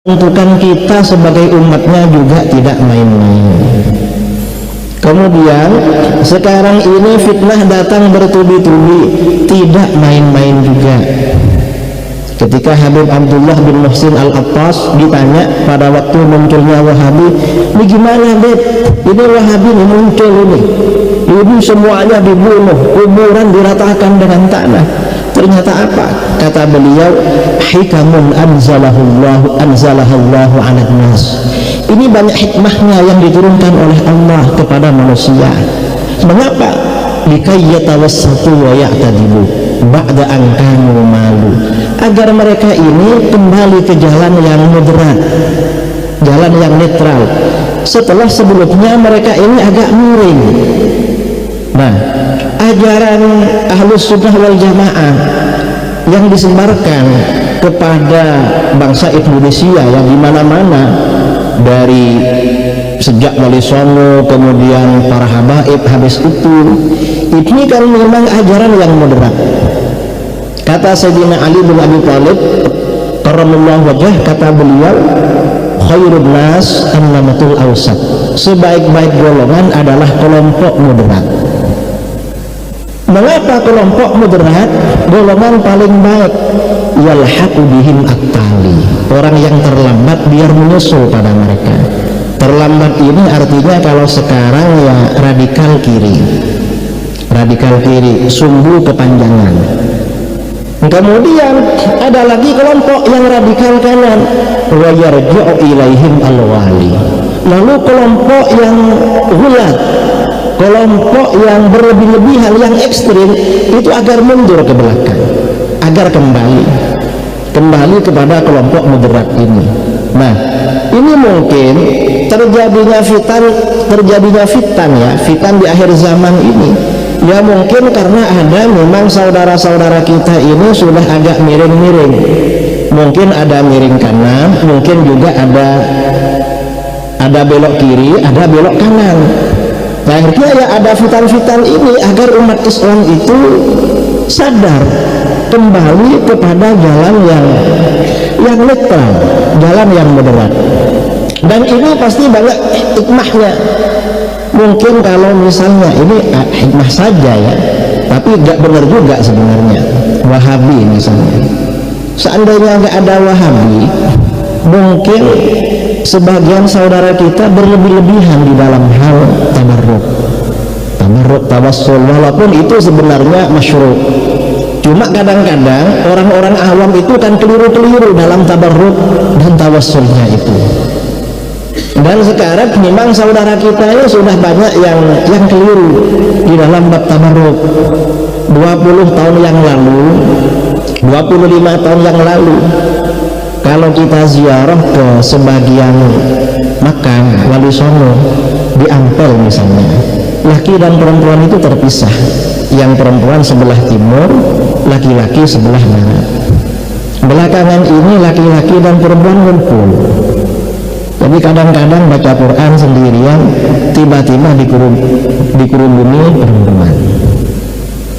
Tentukan kita sebagai umatnya juga tidak main-main. Kemudian sekarang ini fitnah datang bertubi-tubi, tidak main-main juga. Ketika Habib Abdullah bin Muhsin Al-Attas ditanya pada waktu munculnya Wahabi, ini gimana Beb? Ini Wahabi ini muncul ini semuanya dibunuh, kuburan diratakan dengan tanah. Ternyata apa? Kata beliau, hikamun anzalahallahu ala nas. Ini banyak hikmahnya yang diturunkan oleh Allah kepada manusia. Mengapa? Likai yatawassatu wa ya'tadilu ba'da an kanu malu. Agar mereka ini kembali ke jalan yang moderat, jalan yang netral, setelah sebelumnya mereka ini agak miring. Nah, ajaran Ahlus Sunnah wal Jamaah yang disebarkan kepada bangsa Indonesia yang dimana-mana, dari sejak Wali Songo kemudian para habaib habis itu, ini kan memang ajaran yang moderat. Kata Sayyidina Ali bin Abi Thalib karramallahu wajhah, kata beliau, khairun nas an-namatul awsat. Sebaik-baik golongan adalah kelompok moderat. Mengapa kelompok moderat? Golongan paling baik. Yalhaqu bihim at-tali. Orang yang terlambat biar menyusul pada mereka. Terlambat ini artinya kalau sekarang ya radikal kiri. Radikal kiri, sumbu kepanjangan. Kemudian ada lagi kelompok yang radikal kanan. Wa yarji'u ilaihim al-wali. Lalu kelompok yang hulat, kelompok yang berlebih-lebihan, yang ekstrim, itu agar mundur ke belakang, agar kembali kepada kelompok moderat ini. Nah, ini mungkin terjadinya fitan di akhir zaman ini ya, mungkin karena ada memang saudara-saudara kita ini sudah agak miring-miring, mungkin ada miring kanan, mungkin juga ada belok kiri, ada belok kanan. Nah, akhirnya ya ada fitan-fitan ini agar umat Islam itu sadar kembali kepada jalan yang netral, jalan yang moderat. Dan ini pasti banyak hikmahnya. Mungkin kalau misalnya ini hikmah saja ya, tapi nggak benar juga sebenarnya. Wahabi misalnya, seandainya nggak ada Wahabi, mungkin sebagian saudara kita berlebih-lebihan di dalam hal tabarruk, tawassul, walaupun itu sebenarnya masyru'. Cuma kadang-kadang orang-orang awam itu kan keliru-keliru dalam tabarruk dan tawassulnya itu. Dan sekarang memang saudara kita ya sudah banyak yang keliru di dalam bab tabarruk. 20 tahun yang lalu, 25 tahun yang lalu, kalau kita ziarah ke sebagian makam Wali Songo di Ampel misalnya, laki dan perempuan itu terpisah. Yang perempuan sebelah timur, laki-laki sebelah barat. Belakangan ini laki-laki dan perempuan ngumpul. Jadi kadang-kadang baca Quran sendirian, tiba-tiba dikerumuni perempuan.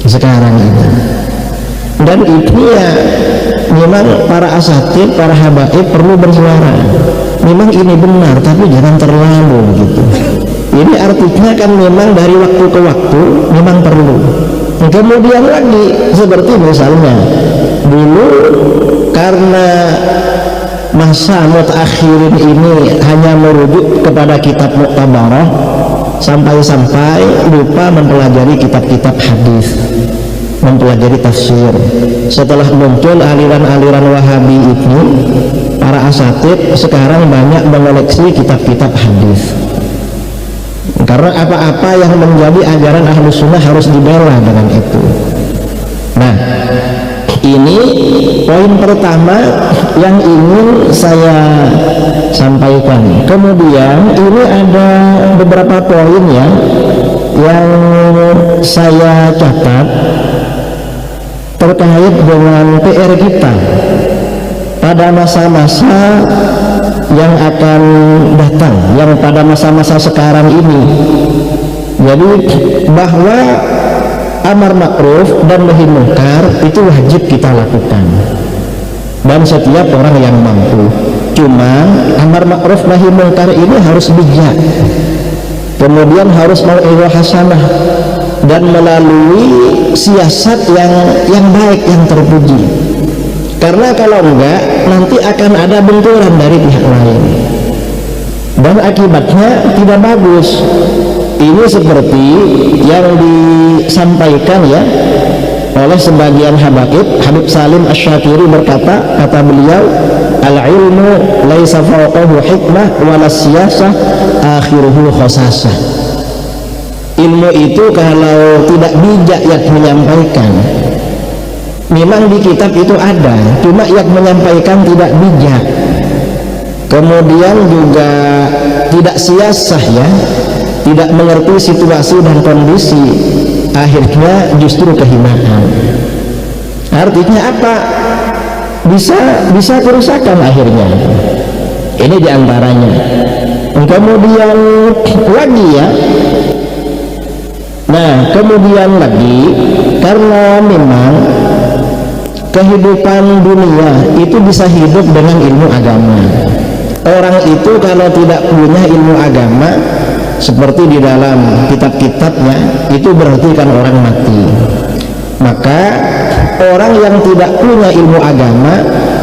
Sekarang ini. Dan ini ya memang para asatid, para habaib perlu bersuara. Memang ini benar, tapi jangan terlalu begitu. Ini artinya kan memang dari waktu ke waktu memang perlu. Kemudian lagi seperti misalnya dulu karena masa mutakhirin ini hanya merujuk kepada kitab Mu'tabarah, sampai-sampai lupa mempelajari kitab-kitab hadis, mempelajari tafsir. Setelah muncul aliran-aliran Wahabi ini, para asatid sekarang banyak mengoleksi kitab-kitab hadis. Karena apa-apa yang menjadi ajaran Ahlus Sunnah harus dibela dengan itu. Nah, ini poin pertama yang ingin saya sampaikan. Kemudian ini ada beberapa poin ya yang saya catat terkait dengan PR kita pada masa-masa yang akan datang, yang pada masa-masa sekarang ini. Jadi bahwa amar ma'ruf dan nahi munkar itu wajib kita lakukan, dan setiap orang yang mampu. Cuma amar ma'ruf nahi munkar ini harus bijak, kemudian harus mau'izah hasanah, dan melalui siasat yang baik, yang terpuji. Karena kalau enggak, nanti akan ada benturan dari pihak lain dan akibatnya tidak bagus. Ini seperti yang disampaikan ya oleh sebagian Habib Salim Asy-Syatiri berkata, kata beliau, al-ilmu laisa fawqahu hikmah wala siyasah akhiruhu khosasah. Ilmu itu kalau tidak bijak yang menyampaikan, memang di kitab itu ada, cuma yang menyampaikan tidak bijak, kemudian juga tidak siasah ya, tidak mengerti situasi dan kondisi, akhirnya justru kehinaan. Artinya apa? Bisa kerusakan akhirnya. Ini diantaranya. Kemudian lagi ya, nah kemudian lagi, karena memang kehidupan dunia itu bisa hidup dengan ilmu agama. Orang itu kalau tidak punya ilmu agama, seperti di dalam kitab-kitabnya, itu berarti kan orang mati. Maka orang yang tidak punya ilmu agama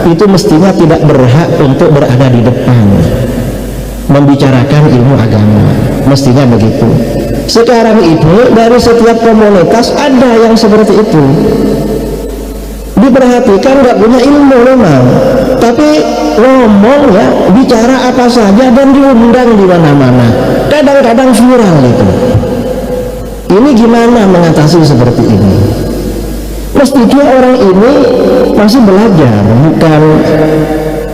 itu mestinya tidak berhak untuk berada di depan membicarakan ilmu agama, mestinya begitu. Sekarang ini dari setiap komunitas ada yang seperti itu, diperhatikan nggak punya ilmu memang, tapi ngomong ya, bicara apa saja dan diundang di mana-mana, kadang-kadang viral itu. Ini gimana mengatasi seperti ini? Mestinya orang ini masih belajar,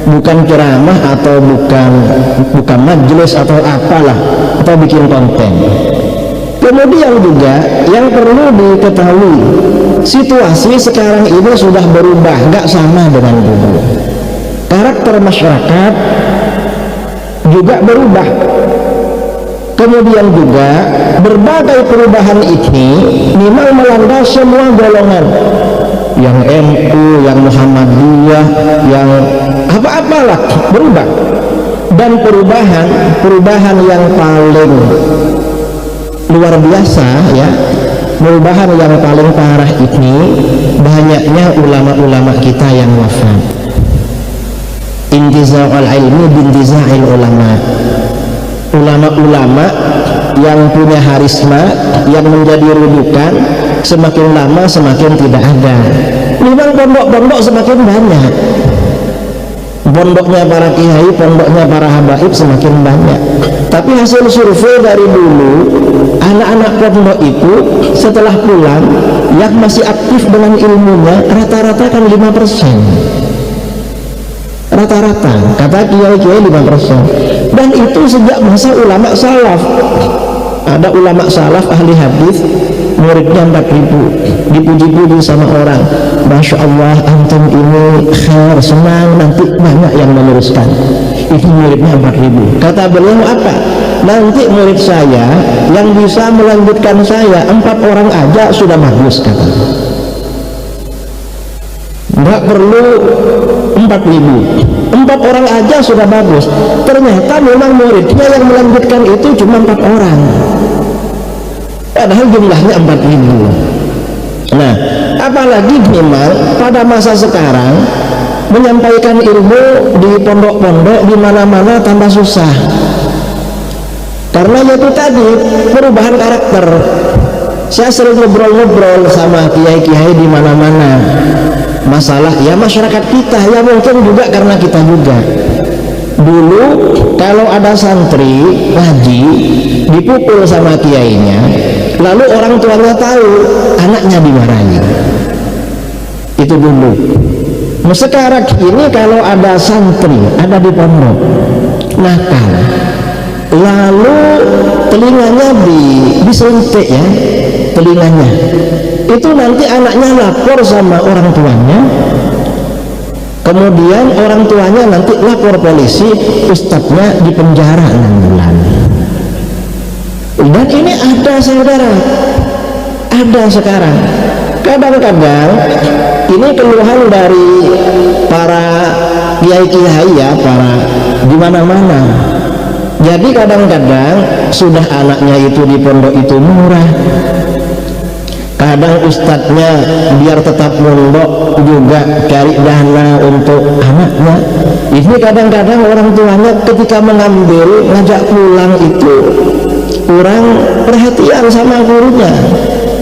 bukan ceramah atau bukan majelis atau apalah, atau bikin konten. Kemudian juga yang perlu diketahui, situasi sekarang ini sudah berubah, nggak sama dengan dulu. Karakter masyarakat juga berubah. Kemudian juga berbagai perubahan ini memang melanda semua golongan, yang NU, yang Muhammadiyah, yang apa-apalah berubah. Dan perubahan yang paling luar biasa ya, perubahan yang paling parah ini banyaknya ulama-ulama kita yang wafat. Intiza'ul ilmi bintiza'il ulama. Ulama-ulama yang punya harisma, yang menjadi rujukan, semakin lama semakin tidak ada. Memang pondok-pondok semakin banyak, pondoknya para kiai, pondoknya para habaib semakin banyak. Tapi hasil survei dari dulu, anak-anak pondok itu setelah pulang yang masih aktif dengan ilmunya rata-rata kan 5%. Rata-rata kata kiai-kiai 5%. Dan itu sejak masa ulama salaf. Ada ulama salaf ahli hadis, muridnya 4.000, dipuji-puji sama orang, Masya Allah antum ini khair, senang, nanti banyak yang meneruskan. Itu muridnya 4.000. Kata beliau apa? Nanti murid saya yang bisa melanjutkan saya 4 orang aja sudah bagus, kata. Nggak perlu 4.000, 4 orang aja sudah bagus. Ternyata memang muridnya yang melanjutkan itu cuma 4 orang, padahal jumlahnya 4.000. Nah, apalagi memang pada masa sekarang menyampaikan ilmu di pondok-pondok di mana-mana tambah susah, karena itu tadi perubahan karakter. Saya sering ngobrol-ngobrol sama kiai-kiai di mana-mana. Masalah ya masyarakat kita, ya mungkin juga karena kita juga. Dulu kalau ada santri ngaji dipukul sama kiainya, lalu orang tuanya tahu, anaknya dimarahi. Itu dulu. Nah, sekarang ini kalau ada santri ada di pondok nakal, lalu telinganya disuntik ya, telinganya itu nanti anaknya lapor sama orang tuanya, kemudian orang tuanya nanti lapor polisi, ustadznya dipenjara 6 bulan. Dan ini ada saudara, ada sekarang. Kadang-kadang ini keluhan dari para kiai-kiai ya, para di mana-mana. Jadi kadang-kadang sudah anaknya itu di pondok itu murah, kadang ustadznya biar tetap mondok juga cari dana untuk anaknya. Ini kadang-kadang orang tuanya ketika mengambil ngajak pulang itu kurang perhatian sama gurunya,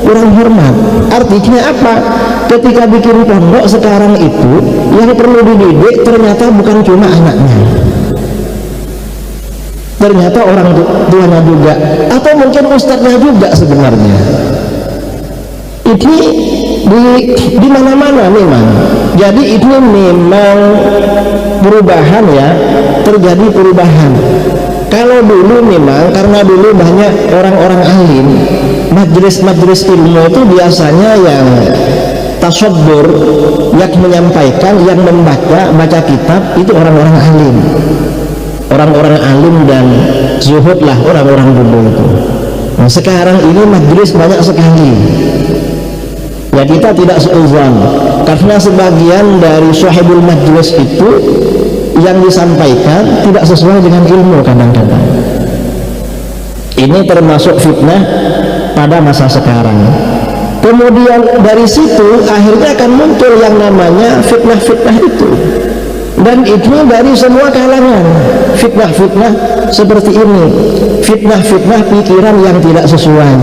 kurang hormat. Artinya apa? Ketika bikin pondok sekarang itu yang perlu dididik ternyata bukan cuma anaknya, ternyata orang tuanya juga, atau mungkin ustadznya juga sebenarnya. Ini di mana-mana memang. Jadi ini memang perubahan ya, terjadi perubahan. Kalau dulu memang karena dulu banyak orang-orang alim, majelis-majelis ilmu itu biasanya yang tasabbur, yang menyampaikan, yang baca kitab itu orang-orang alim. Orang-orang alim dan zuhud lah orang-orang dulu itu. Nah, sekarang ini majelis banyak sekali. Ya kita tidak seuzon, karena sebagian dari sahibul majlis itu yang disampaikan tidak sesuai dengan ilmu kadang-kadang. Ini termasuk fitnah pada masa sekarang. Kemudian dari situ akhirnya akan muncul yang namanya fitnah-fitnah itu. Dan itu dari semua kalangan. Fitnah-fitnah seperti ini, fitnah-fitnah pikiran yang tidak sesuai.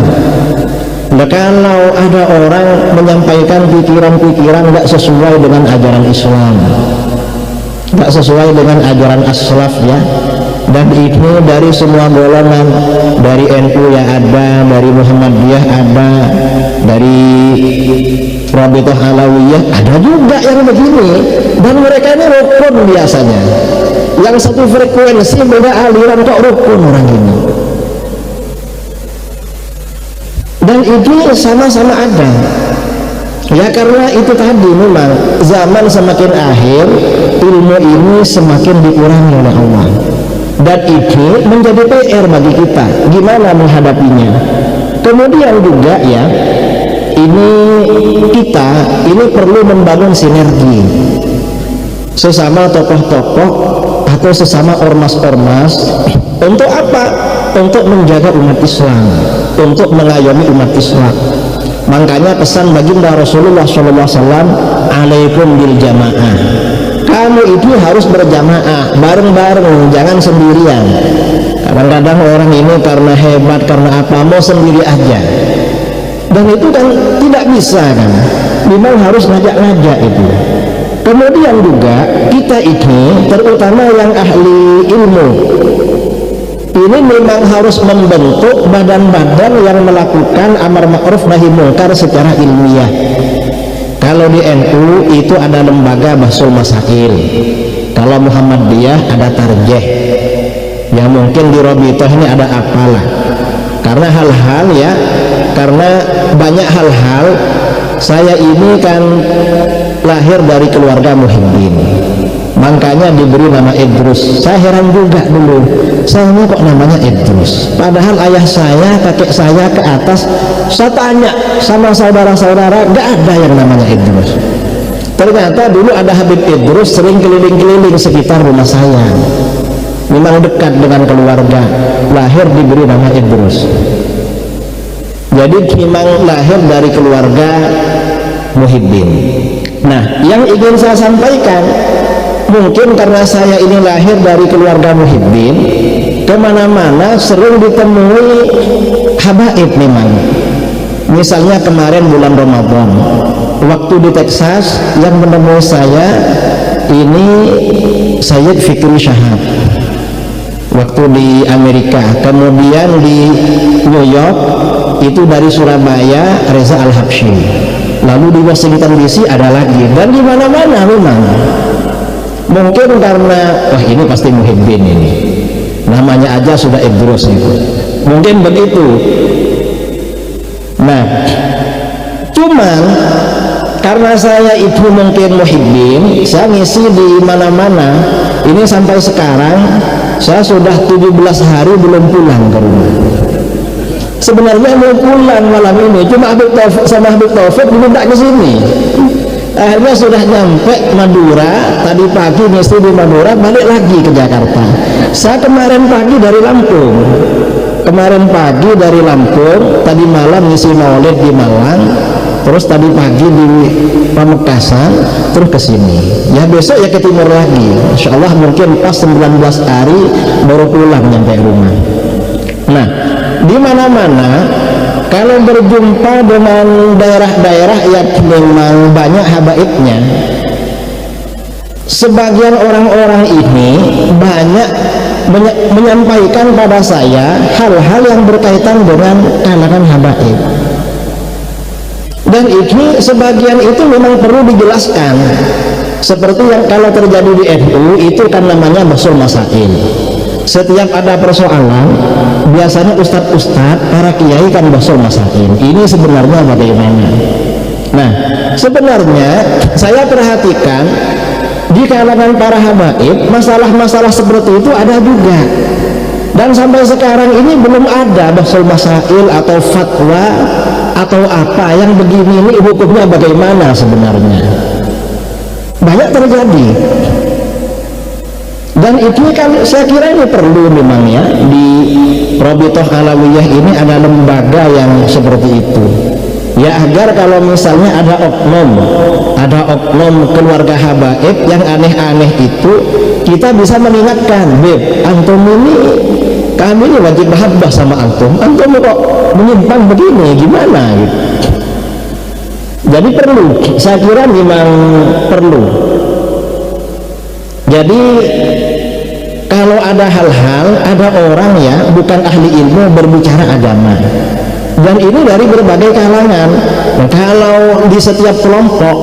Nah, kalau ada orang menyampaikan pikiran-pikiran nggak sesuai dengan ajaran Islam, nggak sesuai dengan ajaran as-salaf ya, dan ini dari semua golongan, dari NU ya ada, dari Muhammadiyah ada, dari Rabithah Alawiyah ada juga yang begini, dan mereka ini rukun biasanya, yang satu frekuensi beda aliran kok rukun orang ini. Dan itu sama-sama ada ya, karena itu tadi memang zaman semakin akhir ilmu ini semakin dikurangi oleh Allah, dan itu menjadi PR bagi kita gimana menghadapinya. Kemudian juga ya, kita ini perlu membangun sinergi sesama tokoh-tokoh atau sesama ormas-ormas. Untuk apa? Untuk menjaga umat Islam, untuk mengayomi umat Islam. Makanya pesan baginda Rasulullah SAW, alaikum bil jamaah. Kamu itu harus berjamaah, bareng-bareng, jangan sendirian. Kadang-kadang orang ini karena hebat, karena apa, mau sendiri aja. Dan itu kan tidak bisa kan, memang harus ngajak-ngajak itu. Kemudian juga kita ini, terutama yang ahli ilmu, ini memang harus membentuk badan-badan yang melakukan amar ma'ruf nahi munkar secara ilmiah. Kalau di NU itu ada lembaga Bahsul Masail, kalau Muhammadiyah ada Tarjeh, yang mungkin di Rabithah ini ada apalah. Karena hal-hal ya, karena banyak hal-hal, saya ini kan lahir dari keluarga Muhibbin, makanya diberi nama Idrus. Saya heran juga dulu, saya ini kok namanya Idrus, padahal ayah saya, kakek saya ke atas. Saya tanya sama saudara-saudara, gak ada yang namanya Idrus. Ternyata dulu ada Habib Idrus sering keliling-keliling sekitar rumah saya, memang dekat dengan keluarga, lahir diberi nama Idrus. Jadi memang lahir dari keluarga Muhibbin. Nah, yang ingin saya sampaikan, mungkin karena saya ini lahir dari keluarga Muhibbin, kemana-mana sering ditemui habaib memang. Misalnya kemarin bulan Ramadan, waktu di Texas yang menemui saya ini Sayyid Fikri Syahab, waktu di Amerika. Kemudian di New York itu dari Surabaya Reza Al-Habsyi, lalu di Washington DC ada lagi, dan di mana-mana memang. Mungkin karena wah ini pasti Muhibbin ini, namanya aja sudah Idrus itu, mungkin begitu. Nah, cuman karena saya itu mungkin Muhibbin, saya ngisi di mana-mana. Ini sampai sekarang saya sudah 17 hari belum pulang ke rumah. Sebenarnya mau pulang malam ini, cuma Habib Taufik sama Habib Taufik diminta ke sini. Akhirnya sudah nyampe Madura, tadi pagi ngisi di Madura, balik lagi ke Jakarta. Saya kemarin pagi dari Lampung, tadi malam ngisi maulid di Malang, terus tadi pagi di Pamekasan, terus ke sini. Ya besok ya ke timur lagi. Insya Allah mungkin pas 19 hari baru pulang nyampe rumah. Nah, di mana-mana kalau berjumpa dengan daerah-daerah yang memang banyak habaibnya, sebagian orang-orang ini banyak menyampaikan pada saya hal-hal yang berkaitan dengan kalangan habaib. Dan ini sebagian itu memang perlu dijelaskan. Seperti yang kalau terjadi di NU itu kan namanya basul masail. Setiap ada persoalan, biasanya ustadz-ustadz, para kiai kan basul masail. Ini sebenarnya bagaimana? Nah, sebenarnya saya perhatikan di kalangan para habaib masalah-masalah seperti itu ada juga. Dan sampai sekarang ini belum ada basul masail atau fatwa atau apa yang begini ini hukumnya bagaimana sebenarnya. Banyak terjadi. Dan itu kan saya kira ini perlu memang ya, di Rabithah Alawiyah ini ada lembaga yang seperti itu ya, agar kalau misalnya ada oknum keluarga habaib yang aneh-aneh itu, kita bisa mengingatkan, Beb, antum ini, kami ini wajib mahabbah sama antum kok menyimpang begini, gimana gitu. Jadi perlu, saya kira memang perlu. Jadi kalau ada hal-hal, ada orang ya bukan ahli ilmu berbicara agama, dan ini dari berbagai kalangan. Nah, kalau di setiap kelompok,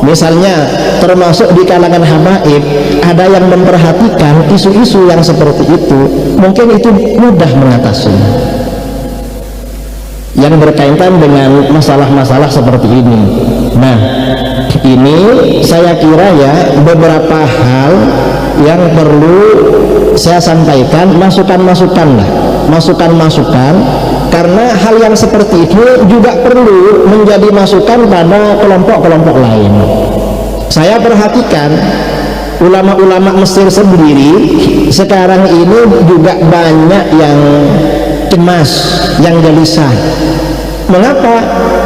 misalnya termasuk di kalangan habaib, ada yang memperhatikan isu-isu yang seperti itu, mungkin itu mudah mengatasi yang berkaitan dengan masalah-masalah seperti ini. Nah, ini saya kira ya beberapa hal yang perlu saya sampaikan, masukan-masukan, karena hal yang seperti itu juga perlu menjadi masukan pada kelompok-kelompok lain. Saya perhatikan ulama-ulama Mesir sendiri sekarang ini juga banyak yang cemas, yang gelisah. Mengapa?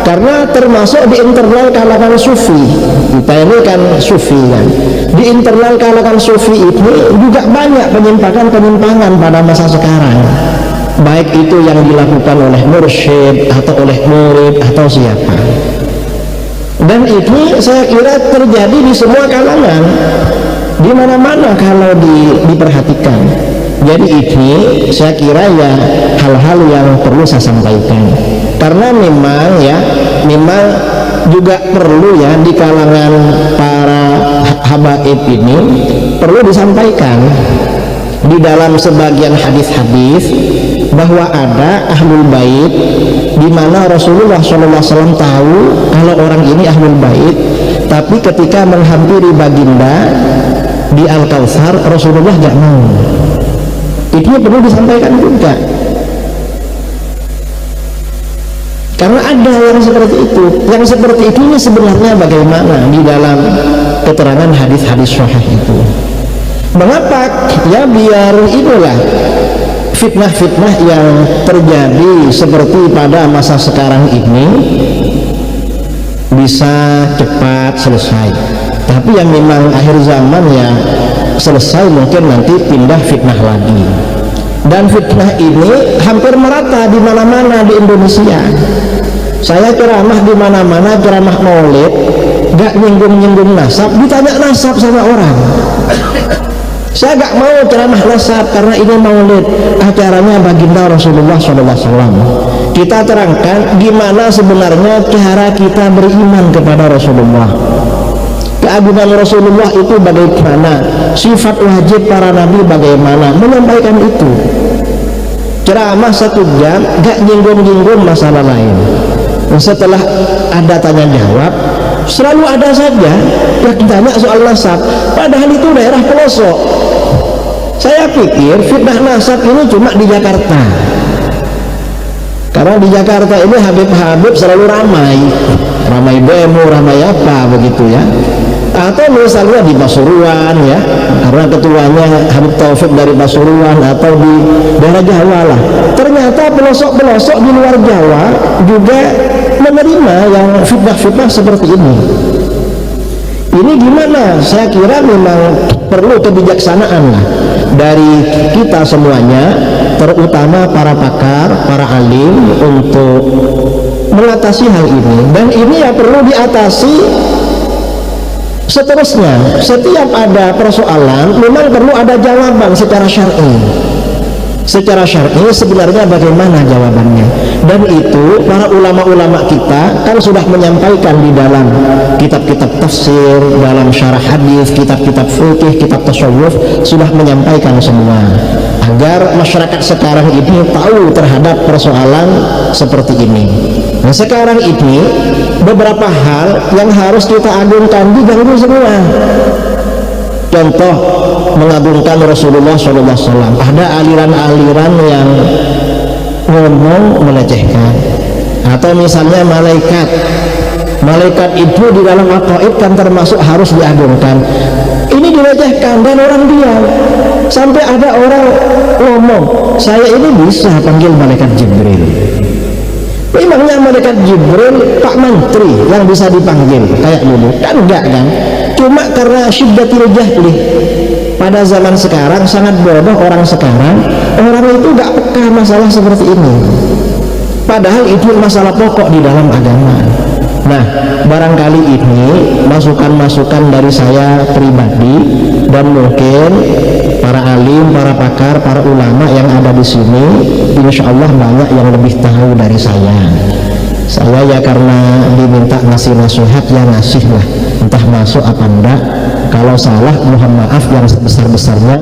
Karena termasuk di internal kalangan sufi, kita ini kan sufi kan, di internal kalangan sufi ini juga banyak penyimpangan pada masa sekarang, baik itu yang dilakukan oleh mursyid atau oleh murid atau siapa. Dan ini saya kira terjadi di semua kalangan, di mana-mana kalau diperhatikan. Jadi ini saya kira ya hal-hal yang perlu saya sampaikan, karena memang juga perlu ya di kalangan para habaib ini perlu disampaikan. Di dalam sebagian hadis-hadis bahwa ada ahlul bait, di mana Rasulullah SAW tahu kalau orang ini ahlul bait, tapi ketika menghampiri baginda di Al-Kautsar Rasulullah tidak mau. Itu perlu disampaikan juga, karena ada yang seperti itu. Yang seperti itu ini sebenarnya bagaimana di dalam keterangan hadis-hadis sahih itu. Mengapa? Ya biar itulah fitnah-fitnah yang terjadi seperti pada masa sekarang ini bisa cepat selesai. Tapi yang memang akhir zaman ya selesai, mungkin nanti pindah fitnah lagi. Dan fitnah ini hampir merata di mana-mana di Indonesia. Saya ceramah di mana-mana, ceramah maulid, gak nyinggung-nyinggung nasab, ditanya nasab sama orang. Saya gak mau ceramah nasab karena ini maulid, acaranya baginda Rasulullah SAW. Kita terangkan gimana sebenarnya cara kita beriman kepada Rasulullah, keagungan Rasulullah itu bagaimana, sifat wajib para nabi bagaimana, menyampaikan itu. Ceramah 1 jam gak nyinggung-nyinggung masalah lain. Setelah ada tanya jawab, selalu ada saja yang ditanya soal nasab, padahal itu daerah pelosok. Saya pikir fitnah nasab ini cuma di Jakarta. Karena di Jakarta ini Habib-habib selalu ramai demo, ramai apa begitu ya. Atau misalnya di Pasuruan ya, karena ketuanya Habib Taufik dari Pasuruan, atau di daerah Jawa lah. Ternyata pelosok-pelosok di luar Jawa juga menerima yang fitnah-fitnah seperti ini. Ini gimana? Saya kira memang perlu kebijaksanaan lah dari kita semuanya, terutama para pakar, para alim, untuk mengatasi hal ini. Dan ini ya perlu diatasi seterusnya. Setiap ada persoalan memang perlu ada jawaban secara syar'i. Secara syar'i sebenarnya bagaimana jawabannya, dan itu para ulama-ulama kita kan sudah menyampaikan di dalam kitab-kitab tafsir, dalam syarah hadis, kitab-kitab fikih, kitab tasawuf, sudah menyampaikan semua agar masyarakat sekarang ini tahu terhadap persoalan seperti ini. Nah, sekarang ini beberapa hal yang harus kita agungkan diganggu semua. Contoh, mengagungkan Rasulullah SAW. Ada aliran-aliran yang ngomong melecehkan. Atau misalnya malaikat itu di dalam aqaid kan termasuk harus diagungkan. Ini dilecehkan dan orang diam. Sampai ada orang ngomong, saya ini bisa panggil malaikat Jibril. Memangnya malaikat Jibril Pak Menteri yang bisa dipanggil kayak dulu? Kan enggak kan? Cuma karena syiddatil jahli pada zaman sekarang, sangat bodoh orang sekarang, orang itu gak peka masalah seperti ini, padahal itu masalah pokok di dalam agama. Nah, barangkali ini masukan-masukan dari saya pribadi, dan mungkin para alim, para pakar, para ulama yang ada di sini, insya Allah banyak yang lebih tahu dari saya. Saya ya karena diminta ngasih nasihat ya ngasih lah, entah masuk apa enggak. Kalau salah mohon maaf yang sebesar-besarnya.